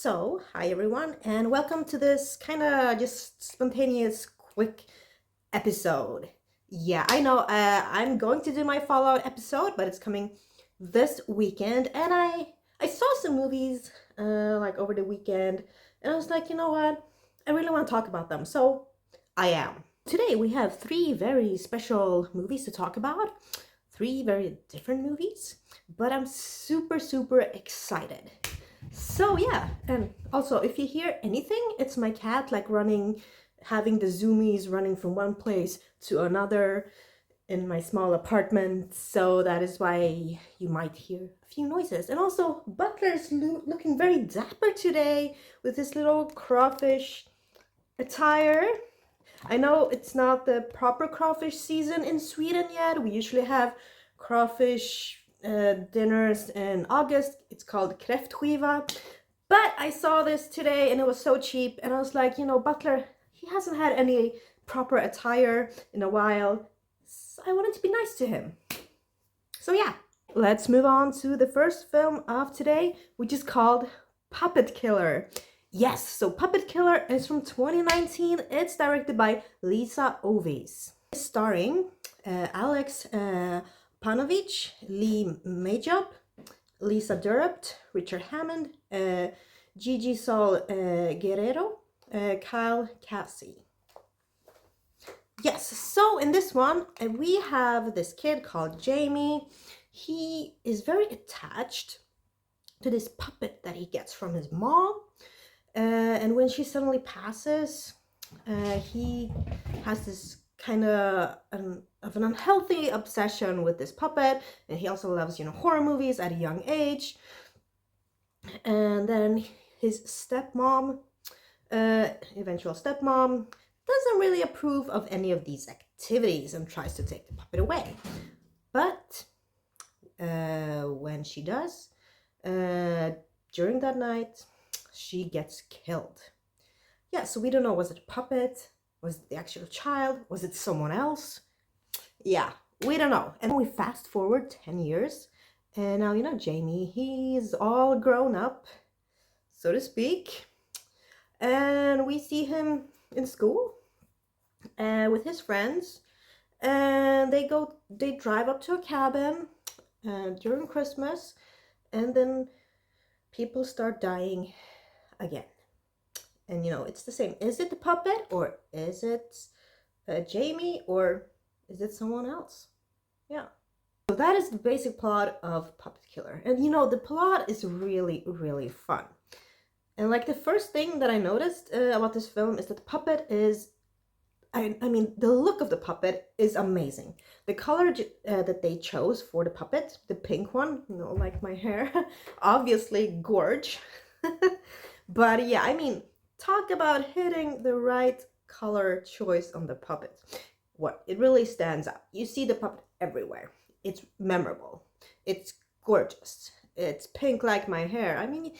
So, hi everyone, and welcome to this kind of just spontaneous, quick episode. Yeah, I know I'm going to do my Fallout episode, but it's coming this weekend, and I saw some movies like over the weekend, and I was like, you know what? I really want to talk about them, so I am. Today we have three very special movies to talk about, three very different movies, but I'm super excited. So yeah, and also if you hear anything, it's my cat like running, having the zoomies running from one place to another in my small apartment. So that is why you might hear a few noises. And also Butler's looking very dapper today with his little crawfish attire. I know it's not the proper crawfish season in Sweden yet. We usually have crawfish dinners in August. It's called kräftskiva. But I saw this today and it was so cheap, and I was like, you know, Butler, he hasn't had any proper attire in a while, so I wanted to be nice to him. So yeah, let's move on to the first film of today, which is called Puppet Killer. Yes, so Puppet Killer is from 2019. It's directed by Lisa Ovis. It's starring Alex Panovich, Lee Majop, Lisa Durrupt, Richard Hammond, Gigi Sol Guerrero, Kyle Casey. Yes, so in this one, we have this kid called Jamie. He is very attached to this puppet that he gets from his mom. And when she suddenly passes, he has this kind of an unhealthy obsession with this puppet, and he also loves, you know, horror movies at a young age. And then his stepmom, eventual stepmom, doesn't really approve of any of these activities and tries to take the puppet away. But when she does, during that night, she gets killed. Yeah, so we don't know, was it a puppet? Was it the actual child? Was it someone else? Yeah, we don't know. And we fast forward 10 years, and now, you know, Jamie, he's all grown up, so to speak. And we see him in school with his friends, and they drive up to a cabin during Christmas, and then people start dying again. And you know, it's the same. Is it the puppet, or is it Jamie, or is it someone else? Yeah. So that is the basic plot of Puppet Killer. And you know, the plot is really fun. And like the first thing that I noticed about this film is that the puppet is, I mean, the look of the puppet is amazing. The color that they chose for the puppet, the pink one, you know, like my hair, obviously gorge. But yeah, I mean, talk about hitting the right color choice on the puppet. What, it really stands out. You see the puppet everywhere. It's memorable. It's gorgeous. It's pink like my hair. I mean,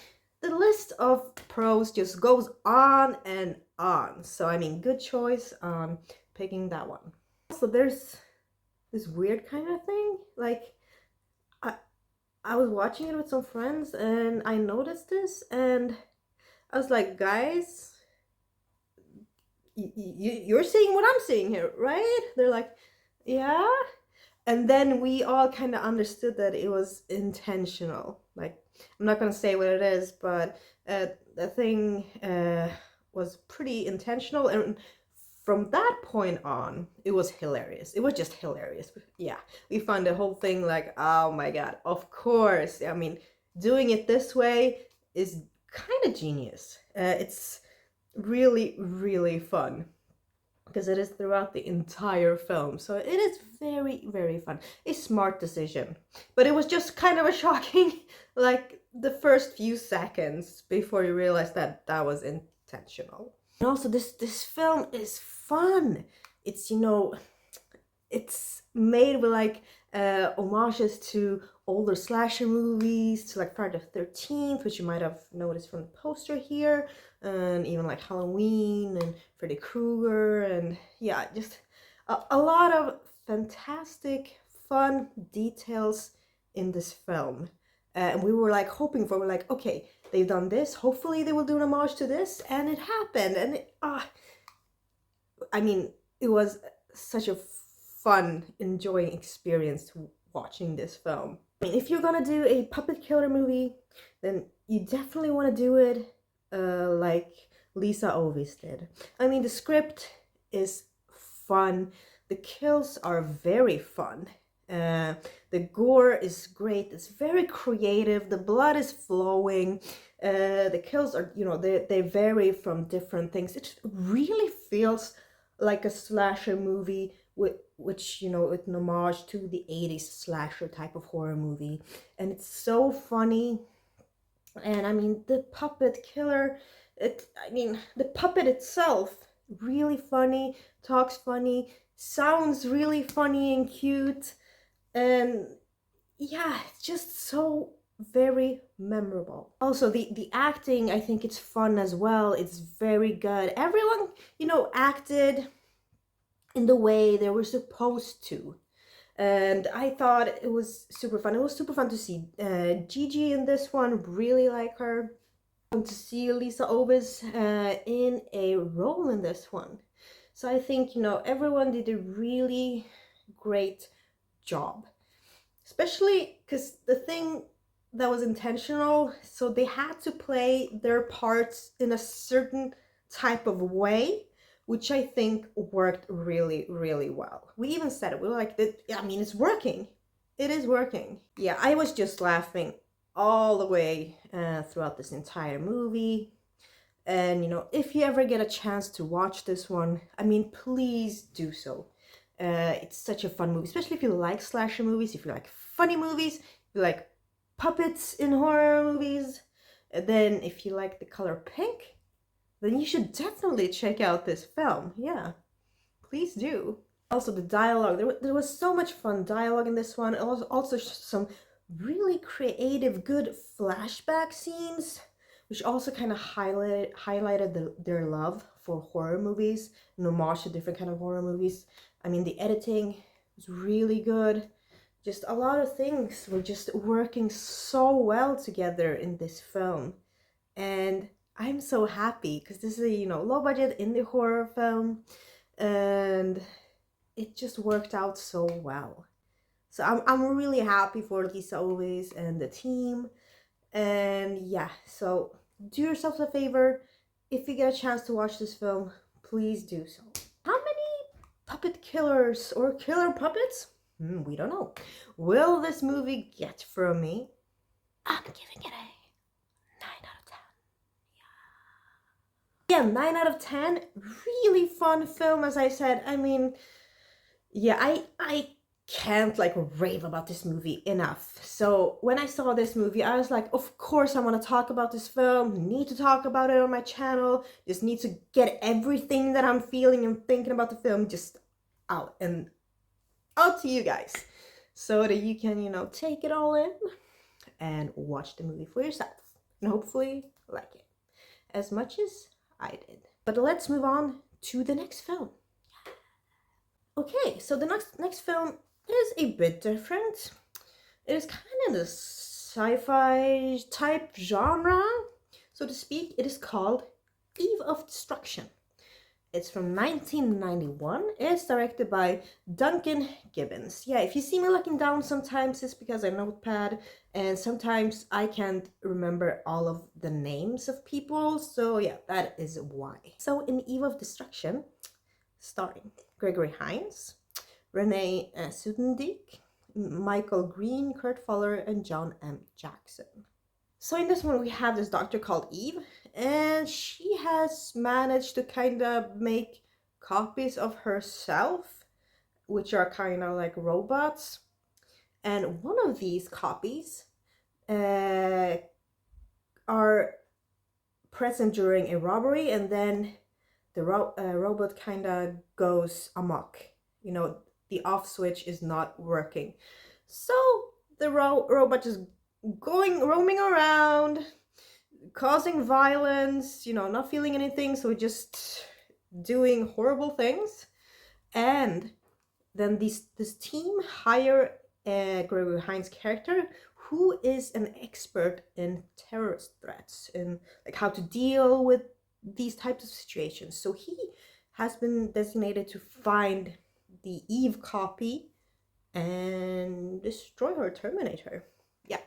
the list of pros just goes on and on. So I mean, good choice on picking that one. So there's this weird kind of thing. Like I was watching it with some friends and I noticed this, and I was like, guys, you're seeing what I'm seeing here, right? They're like, yeah. And then we all kind of understood that it was intentional. Like, I'm not going to say what it is, but the thing was pretty intentional. And from that point on, it was hilarious. It was just hilarious. Yeah, we found the whole thing like, oh my God, of course. I mean, doing it this way is kind of genius. It's really fun because it is throughout the entire film, so it is very fun. A smart decision, but it was just kind of a shocking like the first few seconds before you realize that that was intentional. And also this film is fun. It's, you know, it's made with like homages to older slasher movies, to like Friday the 13th, which you might have noticed from the poster here, and even like Halloween and Freddy Krueger, and yeah, just a lot of fantastic fun details in this film. And we were like hoping for, we're like, okay, they've done this. Hopefully they will do an homage to this, and it happened. And I mean, it was such a fun, enjoying experience watching this film. I mean, if you're gonna do a puppet killer movie, then you definitely want to do it like Lisa Ovis did. I mean, the script is fun. The kills are very fun. The gore is great. It's very creative. The blood is flowing. The kills are, you know, they vary from different things. It really feels like a slasher movie, which, you know, with an homage to the 80s slasher type of horror movie. And it's so funny. And I mean, the puppet killer, the puppet itself, really funny, talks funny, sounds really funny and cute. And yeah, it's just so very memorable. Also, the acting, I think it's fun as well. It's very good. Everyone, you know, acted in the way they were supposed to. And I thought it was super fun. It was super fun to see Gigi in this one, really like her. And to see Lisa Ovis in a role in this one. So I think, you know, everyone did a really great job. Especially because the thing that was intentional, so they had to play their parts in a certain type of way, which I think worked really, really well. We even said it. We were like, I mean, it's working. It is working. Yeah, I was just laughing all the way throughout this entire movie. And, you know, if you ever get a chance to watch this one, I mean, please do so. It's such a fun movie, especially if you like slasher movies, if you like funny movies, if you like puppets in horror movies. Then if you like the color pink, then you should definitely check out this film. Yeah, please do. Also, the dialogue, there was so much fun dialogue in this one. Also some really creative, good flashback scenes, which also kind of highlighted their love for horror movies, and homage to different kind of horror movies. I mean, the editing was really good. Just a lot of things were just working so well together in this film. And I'm so happy because this is a, you know, low budget indie horror film, and it just worked out so well. So I'm really happy for Lisa Ovis and the team. And yeah, so do yourself a favor. If you get a chance to watch this film, please do so. How many puppet killers or killer puppets? We don't know. Will this movie get from me? I'm giving it a 9 out of 10. Yeah, 9 out of 10. Really fun film, as I said. I mean, yeah, I can't like rave about this movie enough. So when I saw this movie, I was like, of course I want to talk about this film, need to talk about it on my channel, just need to get everything that I'm feeling and thinking about the film just out to you guys, so that you can, you know, take it all in and watch the movie for yourself, and hopefully like it as much as I did. But let's move on to the next film. Okay, so the next film is a bit different. It is kind of the sci-fi type genre, so to speak. It is called Eve of Destruction. It's from 1991. It's directed by Duncan Gibbons. Yeah, if you see me looking down sometimes, it's because I notepad, and sometimes I can't remember all of the names of people. So yeah, that is why. So in Eve of Destruction, starring Gregory Hines, Renee Sudendijk, Michael Green, Kurt Fuller, and John M. Jackson. So in this one, we have this doctor called Eve, and she has managed to kind of make copies of herself, which are kind of like robots. And one of these copies are present during a robbery, and then the robot kind of goes amok. You know, the off switch is not working. So the robot is roaming around, causing violence, you know, not feeling anything, so just doing horrible things. And then this team hire Gregory Hines' character, who is an expert in terrorist threats and like how to deal with these types of situations. So he has been designated to find the Eve copy and destroy her, terminate her. Yeah,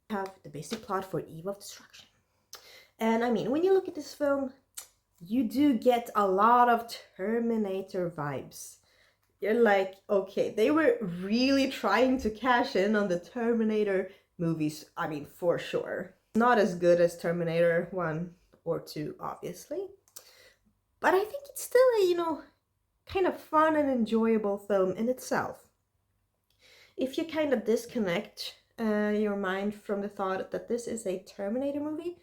have the basic plot for Eve of Destruction. And I mean, when you look at this film, you do get a lot of Terminator vibes. You're like, okay, they were really trying to cash in on the Terminator movies. I mean, for sure. Not as good as Terminator 1 or 2, obviously. But I think it's still a, kind of fun and enjoyable film in itself. If you kind of disconnect your mind from the thought that this is a Terminator movie,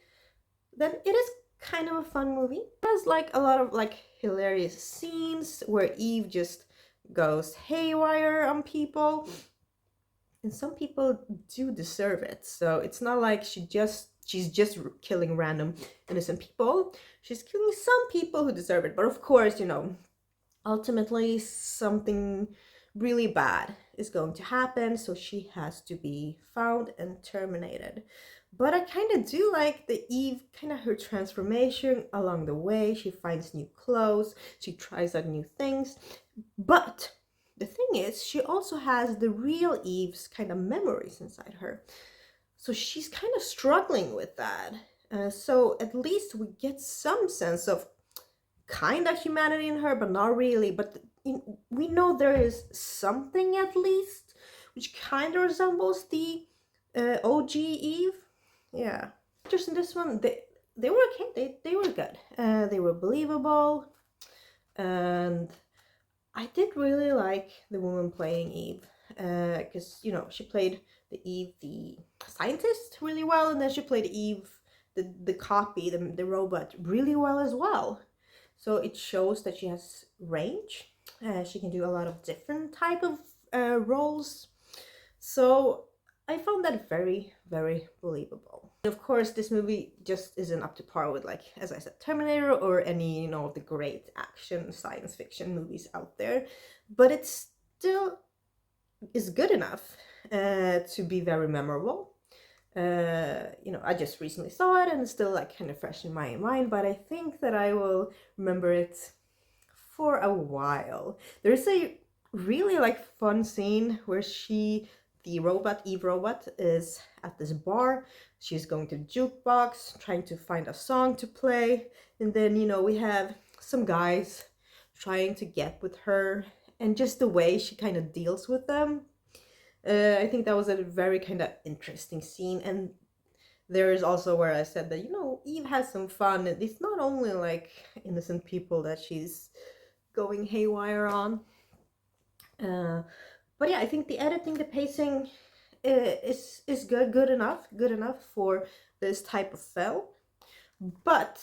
then it is kind of a fun movie. It has like a lot of like hilarious scenes where Eve just goes haywire on people, and some people do deserve it. So it's not like she's just killing random innocent people. She's killing some people who deserve it. But of course, ultimately something really bad is going to happen, so she has to be found and terminated. But I kind of do like the Eve, kind of her transformation along the way. She finds new clothes, she tries out new things. But the thing is, she also has the real Eve's kind of memories inside her. So she's kind of struggling with that. So at least we get some sense of kind of humanity in her, but not really. But we know there is something at least, which kind of resembles the OG Eve. Yeah, just in this one, they were okay. They were good. They were believable, and I did really like the woman playing Eve, because she played the Eve, the scientist, really well, and then she played Eve, the copy, the robot, really well as well. So it shows that she has range. She can do a lot of different type of roles. So I found that very, very believable. Of course, this movie just isn't up to par with, like, as I said, Terminator or any, of the great action science fiction movies out there. But it still is good enough to be very memorable. I just recently saw it and it's still like kind of fresh in my mind, but I think that I will remember it for a while. There's a really like fun scene where the robot, Eve robot, is at this bar. She's going to the jukebox, trying to find a song to play. And then, we have some guys trying to get with her, and just the way she kind of deals with them. I think that was a very kind of interesting scene. And there is also where I said that, Eve has some fun. It's not only like innocent people that she's going haywire on. But yeah, I think the editing, the pacing is good enough for this type of film. But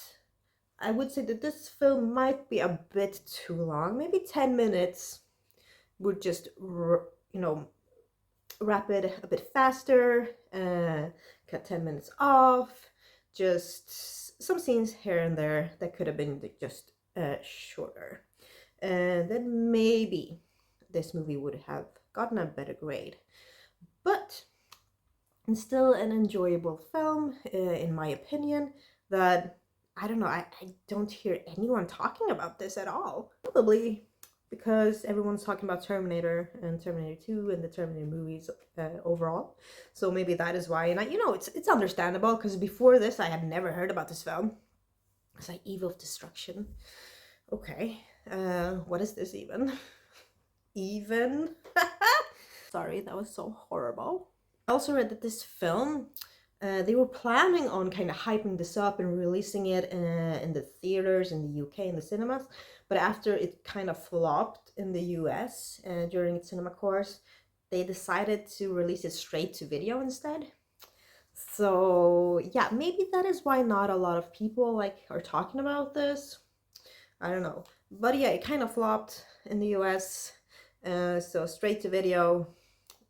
I would say that this film might be a bit too long. Maybe 10 minutes would just, wrap it a bit faster, cut 10 minutes off, just some scenes here and there that could have been just shorter. And then maybe this movie would have gotten a better grade. But it's still an enjoyable film, in my opinion, that, I don't know, I don't hear anyone talking about this at all. Probably because everyone's talking about Terminator and Terminator 2 and the Terminator movies overall. So maybe that is why. And it's understandable, because before this I had never heard about this film. It's like Eve of Destruction. Okay, what is this even? Even? Sorry, that was so horrible. I also read that this film, they were planning on kind of hyping this up and releasing it in the theaters in the UK, in the cinemas. But after it kind of flopped in the US during its cinema course, they decided to release it straight to video instead. So yeah, maybe that is why not a lot of people are talking about this. I don't know. But yeah, it kind of flopped in the US. So straight to video,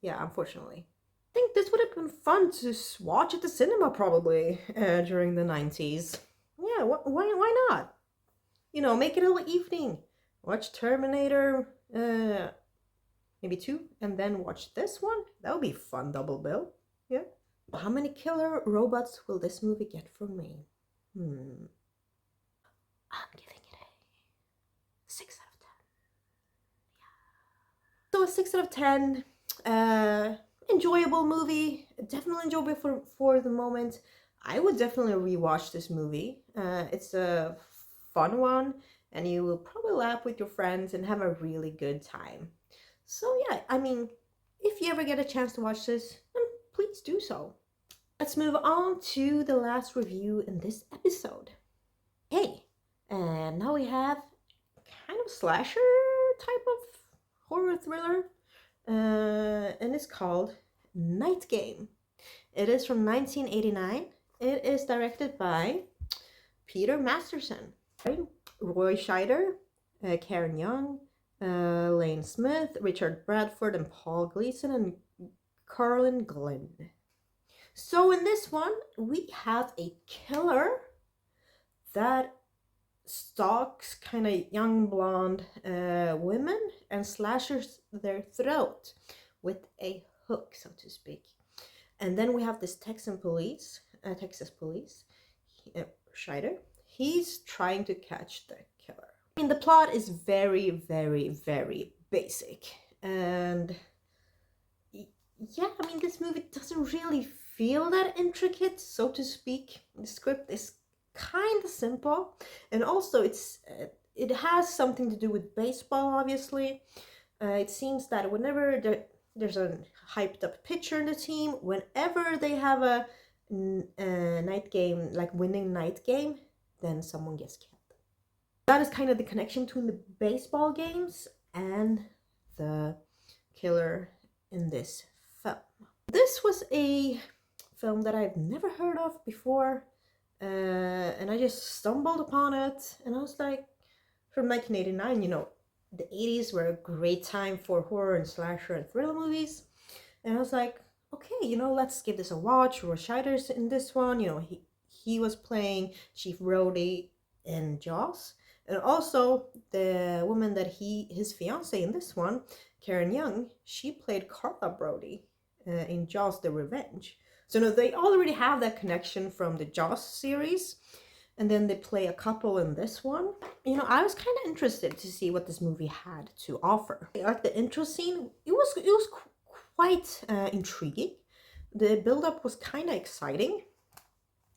yeah, unfortunately. I think this would have been fun to watch at the cinema probably during the 90s. Yeah, why not? Make it a little evening. Watch Terminator, maybe 2, and then watch this one. That would be fun, double bill. Yeah. How many killer robots will this movie get from me? I'm giving it a 6 out of 10. So a 6 out of 10. Enjoyable movie. Definitely enjoyable for the moment. I would definitely rewatch this movie. It's a fun one, and you will probably laugh with your friends and have a really good time. So yeah, I mean, if you ever get a chance to watch this, then please do so. Let's move on to the last review in this episode. Hey, and now we have kind of slasher type of horror thriller, and it's called Night Game. It is from 1989. It is directed by Peter Masterson, Roy Scheider, Karen Young, Lane Smith, Richard Bradford, and Paul Gleason, and Carlin Glynn. So in this one, we have a killer that stalks kind of young blonde women and slashes their throat with a hook, so to speak. And then we have this Texas police, Scheider. He's trying to catch the killer. I mean, the plot is very, very, very basic. And yeah, I mean, this movie doesn't really feel that intricate, so to speak. The script is kind of simple, and also it has something to do with baseball, obviously. It seems that whenever there's a hyped up pitcher in the team, whenever they have a night game, like winning night game, then someone gets killed. That is kind of the connection between the baseball games and the killer in this film. This was a film that I've never heard of before, and I just stumbled upon it, and I was like, from 1989, you know, the 80s were a great time for horror and slasher and thriller movies, and I was like, okay, you know, let's give this a watch. Roy Scheider's in this one, you know, he was playing Chief Brody in Jaws, and also the woman that his fiance in this one, Karen Young, she played Carla Brody in Jaws: The Revenge. So no, they already have that connection from the Jaws series, and then they play a couple in this one. You know, I was kind of interested to see what this movie had to offer. Like the intro scene, it was quite intriguing. The build-up was kind of exciting.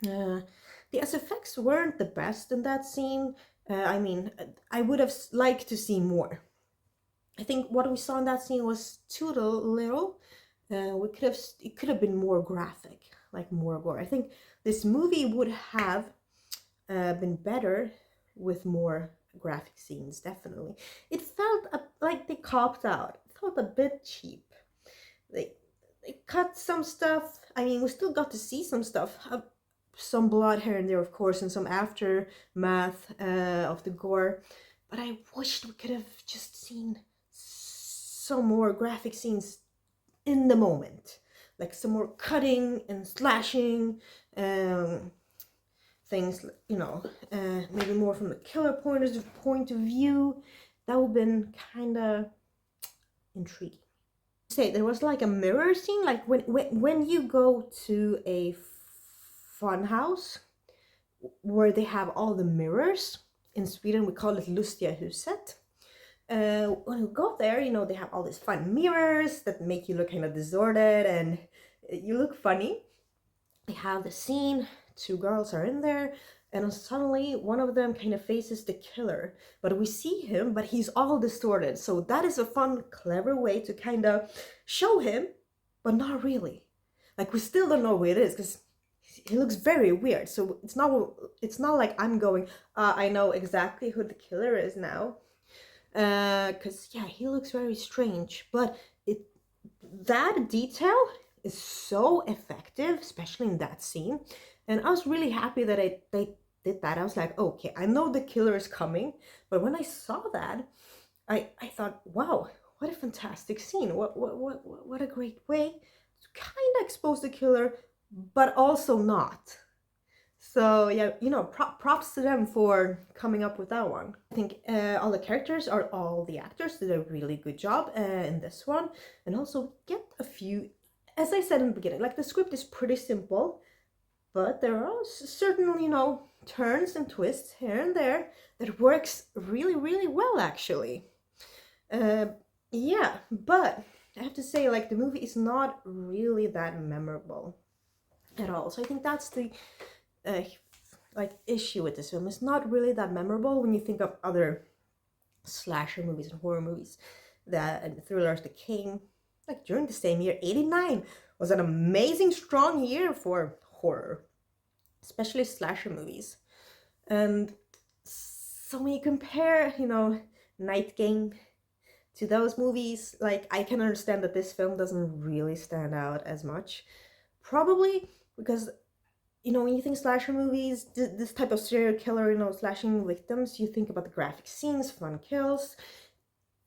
The SFX weren't the best in that scene. I mean, I would have liked to see more. I think what we saw in that scene was too little. It could have been more graphic, like more gore. I think this movie would have been better with more graphic scenes. Definitely, it felt like they copped out. It felt a bit cheap. They cut some stuff. I mean, we still got to see some stuff. Some blood here and there, of course, and some aftermath of the gore. But I wished we could have just seen some more graphic scenes in the moment, like some more cutting and slashing, things, you know, maybe more from the killer point of view. That would have been kind of intriguing. Say there was like a mirror scene, like when you go to a fun house where they have all the mirrors. In Sweden we call it Lustiga huset. When you go there, you know, they have all these fun mirrors that make you look kind of disordered and you look funny. They have the scene, two girls are in there, and suddenly one of them kind of faces the killer, but we see him, but he's all distorted. So that is a fun, clever way to kind of show him, but not really. Like, we still don't know who it is because he looks very weird. So it's not like I'm going, I know exactly who the killer is now. Because yeah, he looks very strange, but that detail is so effective, especially in that scene. And I was really happy that they did that. I was like, okay, I know the killer is coming, but when I saw that, I thought, wow, what a fantastic scene! What a great way to kind of expose the killer, but also not. So yeah, you know, props to them for coming up with that one. I think all the actors did a really good job in this one, and also get a few as I said in the beginning, like the script is pretty simple, but there are certain, turns and twists here and there that works really, really well, actually. Uh, yeah, but I have to say, like, the movie is not really that memorable at all. So I think that's the uh, issue with this film. It's not really that memorable when you think of other slasher movies and horror movies and thrillers that came like during the same year. 89 was an amazing strong year for horror, especially slasher movies. And so when you compare, Night Game to those movies, like, I can understand that this film doesn't really stand out as much. Probably because, when you think slasher movies, this type of serial killer, slashing victims, you think about the graphic scenes, fun kills.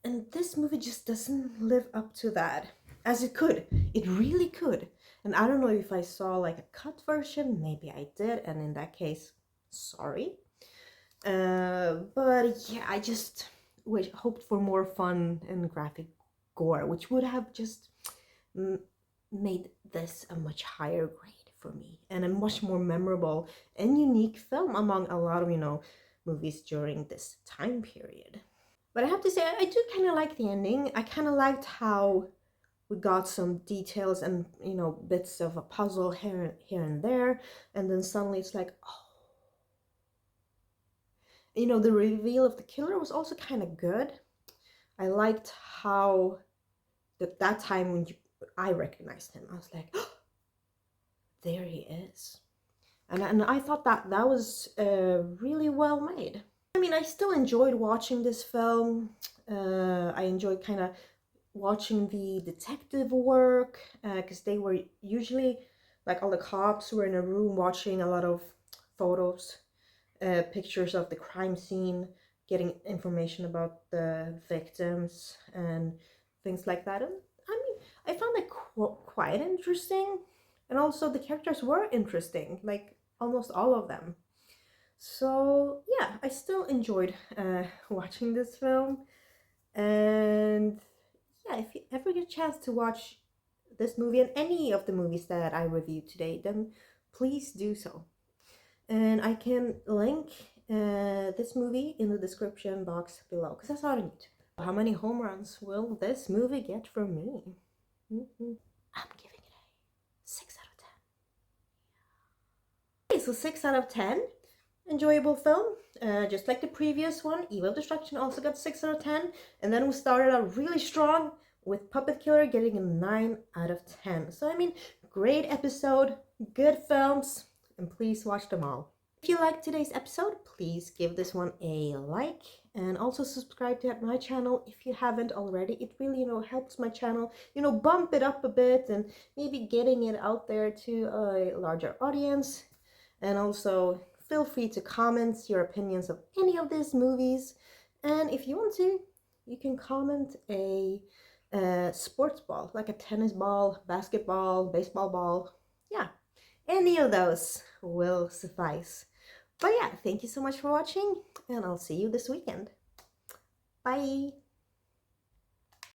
And this movie just doesn't live up to that. As it could. It really could. And I don't know if I saw like a cut version. Maybe I did. And in that case, sorry. But yeah, I just hoped for more fun and graphic gore, which would have just made this a much higher grade for me and a much more memorable and unique film among a lot of, movies during this time period. But I have to say, I do kind of like the ending. I kind of liked how we got some details and, bits of a puzzle here and there. And then suddenly it's like, oh. The reveal of the killer was also kind of good. I liked how that time when I recognized him, I was like, oh, there he is. And I thought that was really well made. I mean, I still enjoyed watching this film. I enjoyed kind of watching the detective work because they were usually, like, all the cops were in a room watching a lot of photos, pictures of the crime scene, getting information about the victims and things like that. And I mean, I found it quite interesting, and also the characters were interesting, like almost all of them. So yeah, I still enjoyed watching this film. And yeah, if you ever get a chance to watch this movie and any of the movies that I reviewed today, then please do so. And I can link this movie in the description box below because I saw it on YouTube. How many home runs will this movie get from me? I'm giving it a 6 out of 10. Okay, so 6 out of 10. Enjoyable film, just like the previous one. Evil Destruction also got 6 out of 10, and then we started out really strong with Puppet Killer getting a 9 out of 10. So I mean, great episode, good films, and please watch them all. If you liked today's episode, please give this one a like, and also subscribe to my channel if you haven't already. It really, helps my channel, bump it up a bit and maybe getting it out there to a larger audience. And also, feel free to comment your opinions of any of these movies. And if you want to, you can comment a sports ball, like a tennis ball, basketball, baseball ball. Yeah, any of those will suffice. But yeah, thank you so much for watching, and I'll see you this weekend. Bye!